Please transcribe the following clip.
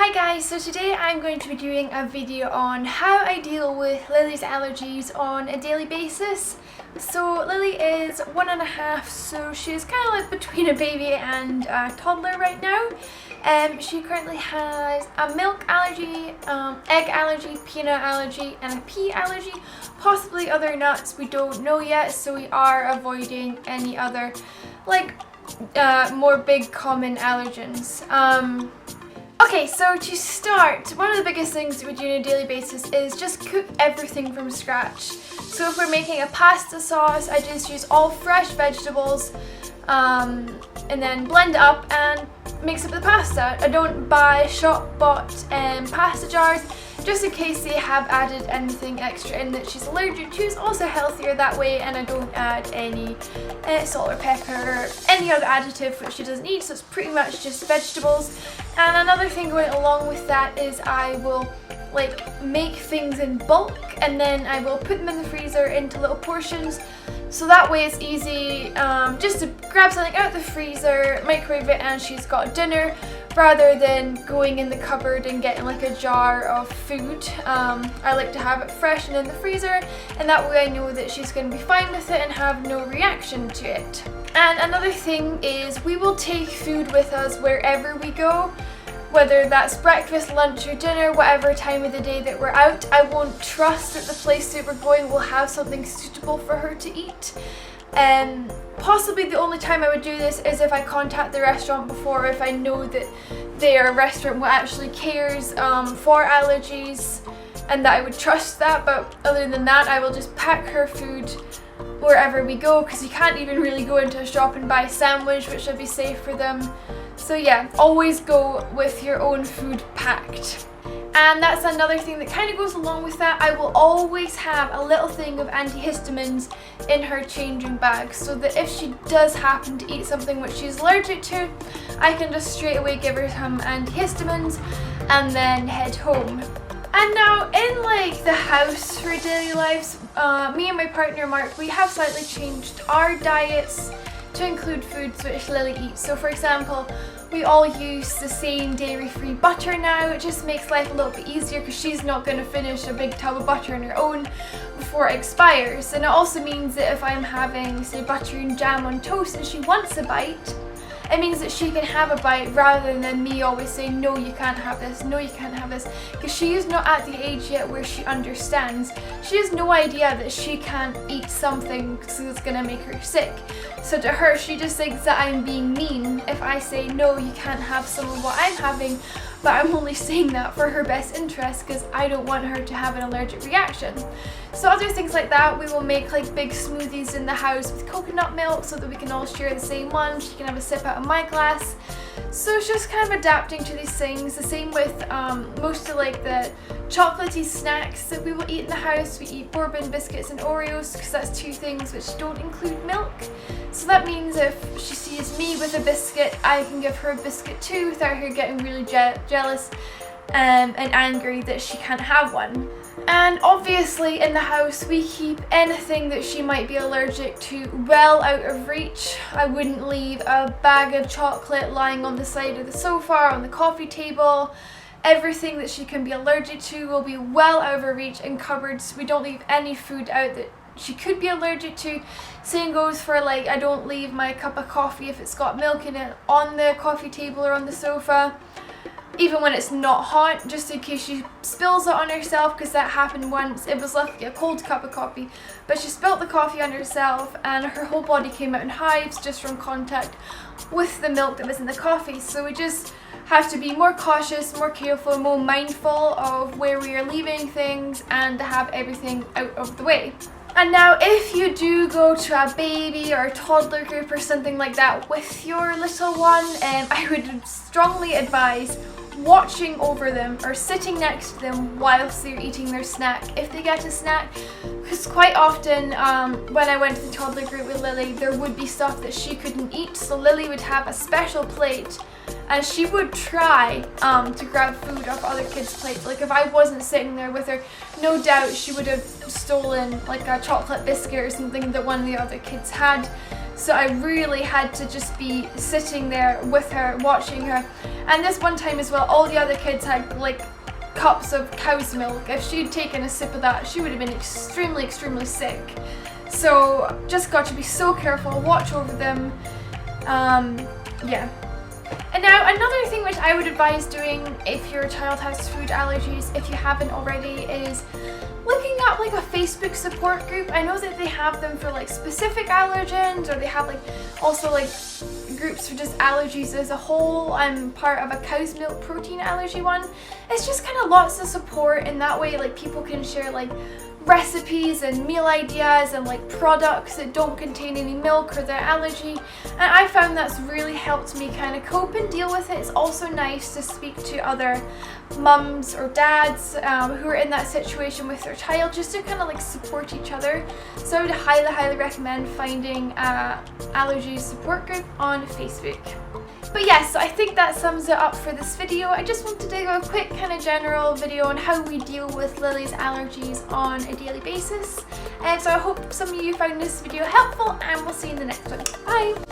Hi guys, so today I'm going to be doing a video on how I deal with Lily's allergies on a daily basis. So Lily is 1.5, so she's kind of like between a baby and a toddler right now. She currently has a milk allergy, egg allergy, peanut allergy and a pea allergy, possibly other nuts, we don't know yet, so we are avoiding any other more big common allergens. Okay, so to start, one of the biggest things that we do on a daily basis is just cook everything from scratch. So if we're making a pasta sauce, I just use all fresh vegetables and then blend it up and mix up the pasta. I don't buy shop-bought pasta jars just in case they have added anything extra in that she's allergic to. It's also healthier that way, and I don't add any salt or pepper or any other additive which she doesn't eat, so it's pretty much just vegetables. And another thing going along with that is I will make things in bulk and then I will put them in the freezer into little portions, so that way it's easy just to grab something out of the freezer, microwave it, and she's got dinner, rather than going in the cupboard and getting like a jar of food. I like to have it fresh and in the freezer, and that way I know that she's going to be fine with it and have no reaction to it. And another thing is we will take food with us wherever we go, whether that's breakfast, lunch or dinner, whatever time of the day that we're out. I won't trust that the place that we're going will have something suitable for her to eat. Possibly the only time I would do this is if I contact the restaurant before, if I know that their restaurant actually cares for allergies and that I would trust that. But other than that, I will just pack her food wherever we go, because you can't even really go into a shop and buy a sandwich, which would be safe for them. So yeah, always go with your own food packed. And that's another thing that kind of goes along with that. I will always have a little thing of antihistamines in her changing bag, so that if she does happen to eat something which she's allergic to, I can just straight away give her some antihistamines and then head home. And now in the house for daily lives, me and my partner Mark, we have slightly changed our diets to include foods which Lily eats. So for example, we all use the same dairy-free butter now. It just makes life a little bit easier because she's not going to finish a big tub of butter on her own before it expires. And it also means that if I'm having, say, butter and jam on toast and she wants a bite, it means that she can have a bite rather than me always saying, no, you can't have this, no, you can't have this, because she is not at the age yet where she understands. She has no idea that she can't eat something because it's going to make her sick. So to her, she just thinks that I'm being mean if I say, no, you can't have some of what I'm having, but I'm only saying that for her best interest because I don't want her to have an allergic reaction. So other things like that, we will make big smoothies in the house with coconut milk so that we can all share the same one. She can have a sip out of my glass. So it's just kind of adapting to these things. The same with most of the chocolatey snacks that we will eat in the house. We eat bourbon biscuits and Oreos because that's two things which don't include milk. So that means if she sees me with a biscuit, I can give her a biscuit too without her getting really jealous and angry that she can't have one. And obviously in the house we keep anything that she might be allergic to well out of reach. I wouldn't leave a bag of chocolate lying on the side of the sofa or on the coffee table. Everything that she can be allergic to will be well out of her reach in cupboards. We don't leave any food out that she could be allergic to. Same goes for I don't leave my cup of coffee if it's got milk in it on the coffee table or on the sofa, even when it's not hot, just in case she spills it on herself, because that happened once. It was luckily a cold cup of coffee, but she spilt the coffee on herself and her whole body came out in hives just from contact with the milk that was in the coffee. So we just have to be more cautious, more careful, more mindful of where we are leaving things and to have everything out of the way. And now if you do go to a baby or a toddler group or something like that with your little one, I would strongly advise watching over them or sitting next to them whilst they're eating their snack, if they get a snack, because quite often when I went to the toddler group with Lily, there would be stuff that she couldn't eat, so Lily would have a special plate and she would try to grab food off other kids' plates. If I wasn't sitting there with her, no doubt she would have stolen a chocolate biscuit or something that one of the other kids had. so I really had to just be sitting there with her, watching her. And this one time as well, all the other kids had like cups of cow's milk. If she'd taken a sip of that, she would have been extremely sick. So just got to be so careful, watch over them. Yeah. And now another thing which I would advise doing if your child has food allergies, if you haven't already, is looking up like a Facebook support group. I know that they have them for like specific allergens, or they have like also like groups for just allergies as a whole. I'm part of a cow's milk protein allergy one. It's just kind of lots of support, and that way like people can share like recipes and meal ideas and like products that don't contain any milk or their allergy, and I found that's really helped me kind of cope and deal with it. It's also nice to speak to other mums or dads who are in that situation with their child, just to kind of like support each other. So I would highly recommend finding a allergy support group on Facebook. But yes, so I think that sums it up for this video. I just wanted to do a quick kind of general video on how we deal with Lily's allergies on a daily basis. And so I hope some of you found this video helpful, and we'll see you in the next one. Bye!